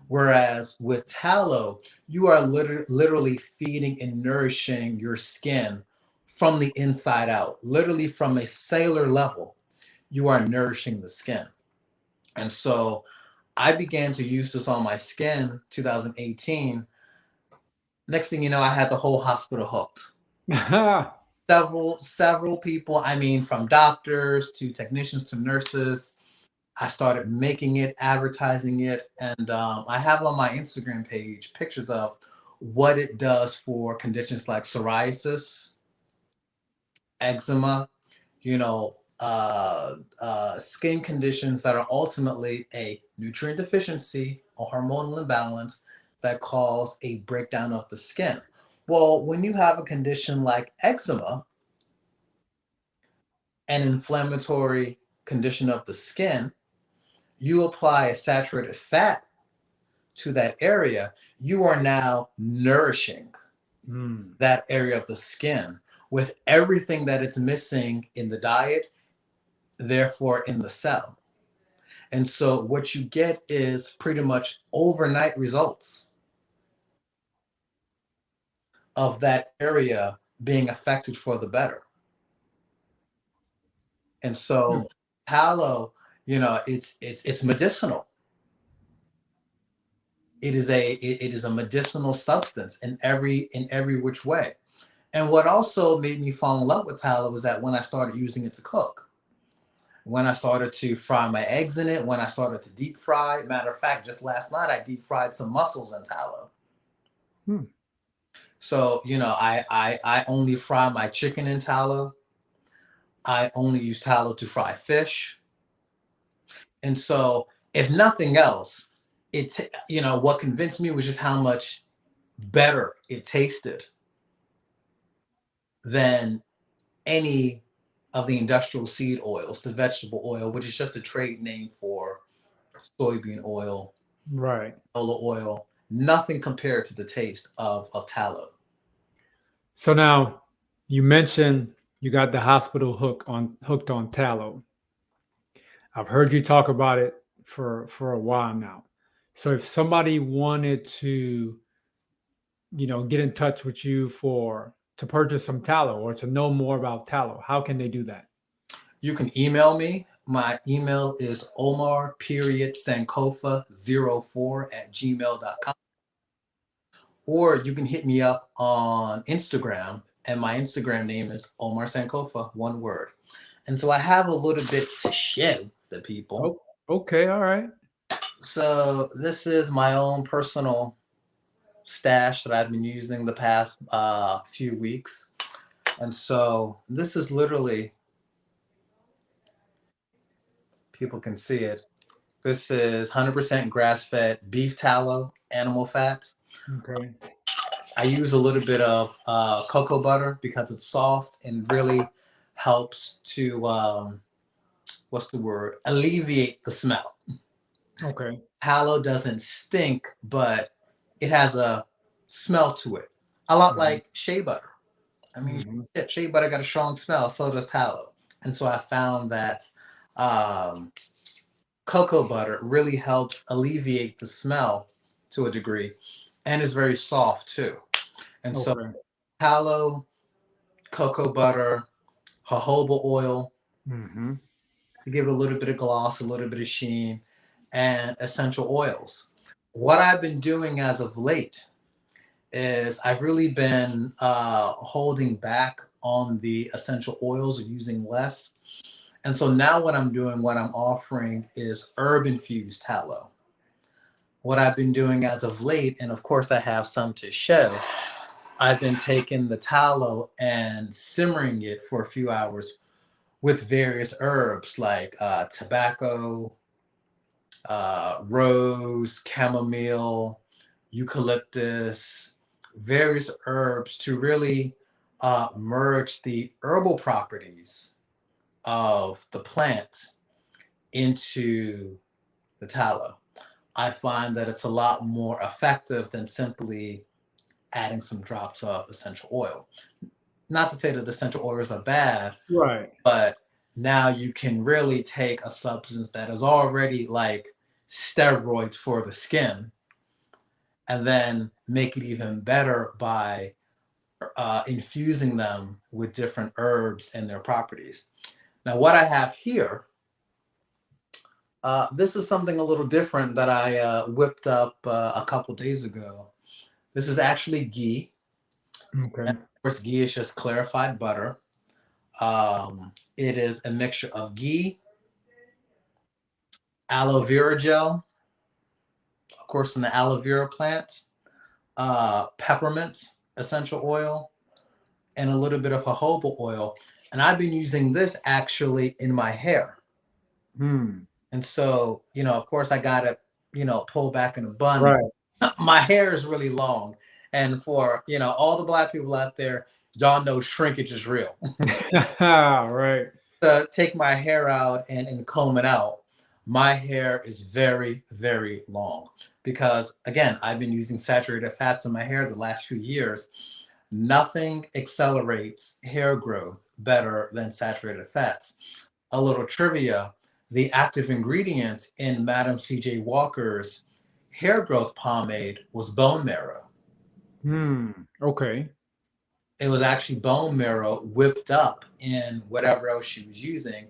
Whereas with tallow, you are literally feeding and nourishing your skin from the inside out, literally from a cellular level. You are nourishing the skin. And so I began to use this on my skin 2018. Next thing you know, I had the whole hospital hooked. Several people, I mean, from doctors to technicians to nurses. I started making it, advertising it, and I have on my Instagram page pictures of what it does for conditions like psoriasis, eczema, skin conditions that are ultimately a nutrient deficiency or hormonal imbalance that cause a breakdown of the skin. Well, when you have a condition like eczema, an inflammatory condition of the skin, you apply a saturated fat to that area, you are now nourishing Mm. that area of the skin with everything that it's missing in the diet, therefore in the cell. And so what you get is pretty much overnight results of that area being affected for the better. And Mm. so tallow, it's medicinal. It is a medicinal substance in every which way. And what also made me fall in love with tallow was that when I started using it to cook, when I started to fry my eggs in it, when I started to deep fry. Matter of fact, just last night I deep fried some mussels in tallow. Mm. So I only fry my chicken in tallow. I only use tallow to fry fish. And so, if nothing else, what convinced me was just how much better it tasted than any of the industrial seed oils, the vegetable oil, which is just a trade name for soybean oil, Right. canola oil. Nothing compared to the taste of tallow. So now you mentioned you got the hospital hooked on tallow. I've heard you talk about it for a while now. So if somebody wanted to, get in touch with you for to purchase some tallow or to know more about tallow, how can they do that? You can email me. My email is Omar period Sankofa 04 at gmail.com. Or you can hit me up on Instagram, and my Instagram name is Omar Sankofa, one word. And so I have a little bit to share with the people. Oh, okay, all right. So this is my own personal stash that I've been using the past few weeks. And so this is literally, people can see it. This is 100% grass fed beef tallow, animal fat. Okay. I use a little bit of cocoa butter because it's soft and really helps to, what's the word, alleviate the smell. Okay. Tallow doesn't stink, but it has a smell to it. A lot Hmm. like shea butter. I mean, Hmm. shit, shea butter got a strong smell, so does tallow. And so I found that um, cocoa butter really helps alleviate the smell to a degree and is very soft too. And so Okay. tallow, cocoa butter, jojoba oil Hmm. to give it a little bit of gloss, a little bit of sheen, and essential oils. What I've been doing as of late is I've really been holding back on the essential oils or using less. And so now what I'm doing, what I'm offering is herb infused tallow. What I've been doing as of late, and of course I have some to show, I've been taking the tallow and simmering it for a few hours with various herbs like tobacco, rose, chamomile, eucalyptus, various herbs to really merge the herbal properties of the plant into the tallow, I find that it's a lot more effective than simply adding some drops of essential oil. Not to say that essential oils are bad, Right. but now you can really take a substance that is already like steroids for the skin and then make it even better by infusing them with different herbs and their properties. Now, what I have here, this is something a little different that I whipped up a couple days ago. This is actually ghee. Okay. And of course, ghee is just clarified butter. It is a mixture of ghee, aloe vera gel, of course, from the aloe vera plant, peppermint essential oil, and a little bit of jojoba oil. And I've been using this actually in my hair. Hmm. And so, of course, I got to, pull back in a bun. Right. My hair is really long. And for, all the Black people out there, y'all know shrinkage is real. Right. To take my hair out and comb it out, my hair is very, very long because, again, I've been using saturated fats in my hair the last few years. Nothing accelerates hair growth better than saturated fats. A little trivia: the active ingredient in Madam C.J. Walker's hair growth pomade was bone marrow. Hmm. Okay. It was actually bone marrow whipped up in whatever else she was using.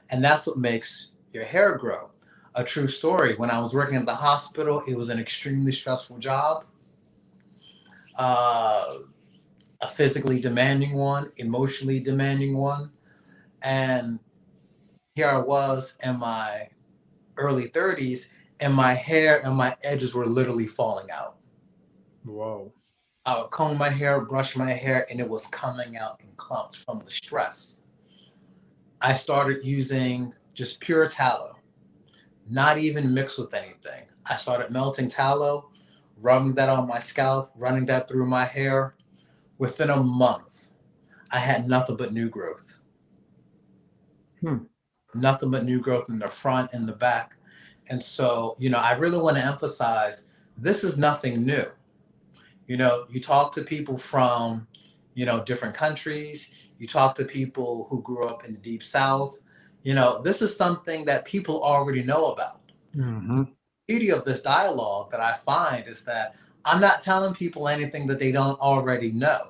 And that's what makes your hair grow. A true story. When I was working at the hospital, it was an extremely stressful job, uh, a physically demanding one, emotionally demanding one. And here I was in my early 30s, and my hair and my edges were literally falling out. Whoa. I would comb my hair, brush my hair, and it was coming out in clumps from the stress. I started using just pure tallow, not even mixed with anything. I started melting tallow, rubbing that on my scalp, running that through my hair. Within a month, I had nothing but new growth. Hmm. Nothing but new growth in the front and the back. And so, I really want to emphasize this is nothing new. You talk to people from, different countries, you talk to people who grew up in the deep South. This is something that people already know about. Hmm. Beauty of this dialogue that I find is that I'm not telling people anything that they don't already know.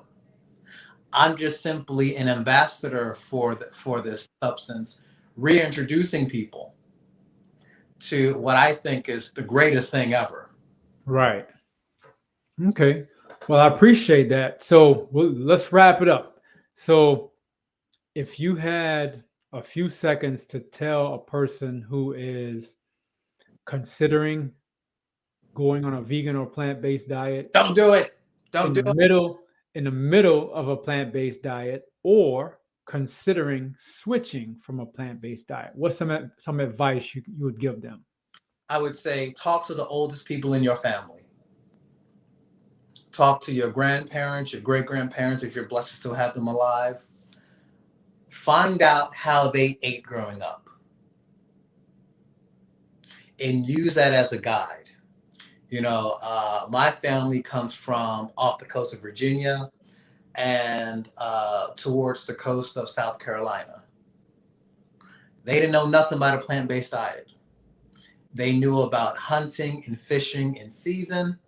I'm just simply an ambassador for this substance, reintroducing people to what I think is the greatest thing ever. Right. Okay. Well, I appreciate that. So let's wrap it up. So, if you had a few seconds to tell a person who is considering going on a vegan or plant-based diet Don't do it. in Don't do the it. middle in the middle of a plant-based diet or considering switching from a plant-based diet, what's some advice you would give them? I would say talk to the oldest people in your family. Talk to your grandparents, your great grandparents, if you're blessed to still have them alive. Find out how they ate growing up and use that as a guide. My family comes from off the coast of Virginia and towards the coast of South Carolina. They didn't know nothing about a plant based diet. They knew about hunting and fishing in season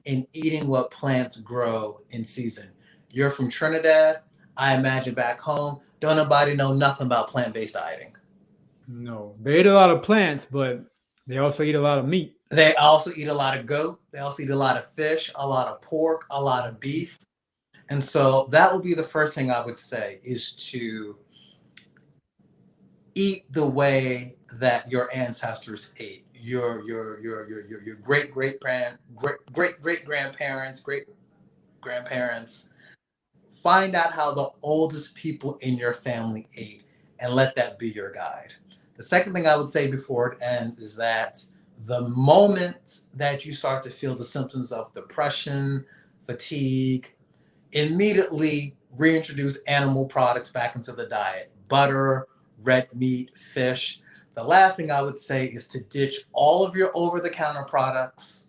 and eating what plants grow in season. You're from Trinidad. I imagine back home, don't nobody know nothing about plant based dieting. No, they eat a lot of plants, but they also eat a lot of meat. They also eat a lot of goat. They also eat a lot of fish, a lot of pork, a lot of beef. And so that would be the first thing I would say is to eat the way that your ancestors ate. Your great grandparents, great grandparents. Find out how the oldest people in your family ate and let that be your guide. The second thing I would say before it ends is that the moment that you start to feel the symptoms of depression, fatigue, immediately reintroduce animal products back into the diet: butter, red meat, fish. The last thing I would say is to ditch all of your over the counter products,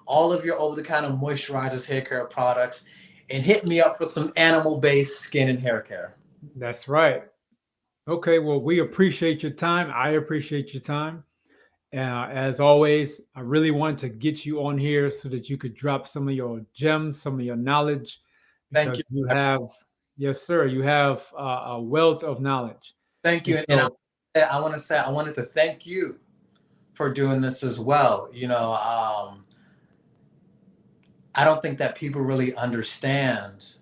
all of your over the counter moisturizers, hair care products, and hit me up for some animal based skin and hair care. That's right. Okay, well, we appreciate your time. I appreciate your time. As always, I really want to get you on here so that you could drop some of your gems, some of your knowledge, Thank you. because you have, yes, sir, you have a wealth of knowledge. Thank And you. And so, I want to say, I wanted to thank you for doing this as well. I don't think that people really understand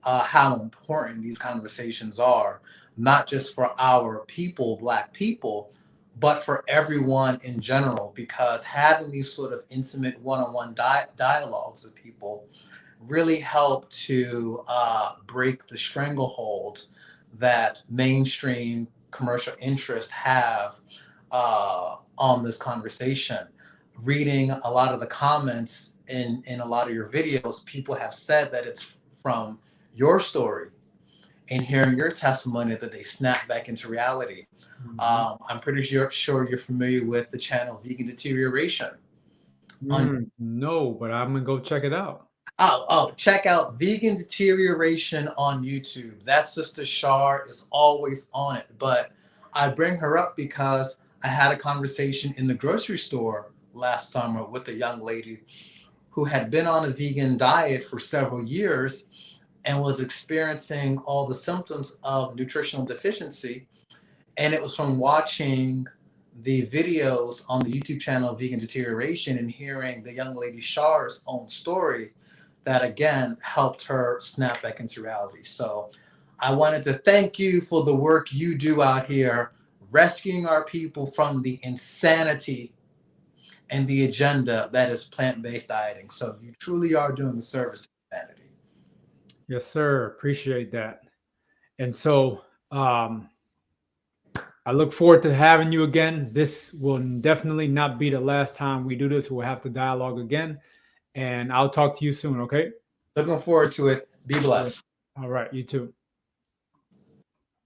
how important these conversations are, not just for our people, Black people, but for everyone in general, because having these sort of intimate one on one dialogues with people really help to break the stranglehold that mainstream commercial interests have on this conversation. Reading a lot of the comments in a lot of your videos, people have said that it's from your story and hearing your testimony that they snap back into reality. mhm. I'm pretty sure you're familiar with the channel Vegan Deterioration. On No, but I'm gonna go check it out. check out Vegan Deterioration on YouTube. That sister Shar is always on it. But I bring her up because I had a conversation in the grocery store last summer with a young lady who had been on a vegan diet for several years and was experiencing all the symptoms of nutritional deficiency. And it was from watching the videos on the YouTube channel Vegan Deterioration and hearing the young lady Shar's own story that again helped her snap back into reality. So I wanted to thank you for the work you do out here, rescuing our people from the insanity and the agenda that is plant based dieting. So you truly are doing the service to humanity. Yes, sir. Appreciate that. And so, I look forward to having you again. This will definitely not be the last time we do this. We'll have to dialogue again, and I'll talk to you soon. Okay. Looking forward to it. Be Sure. blessed. All right. You too.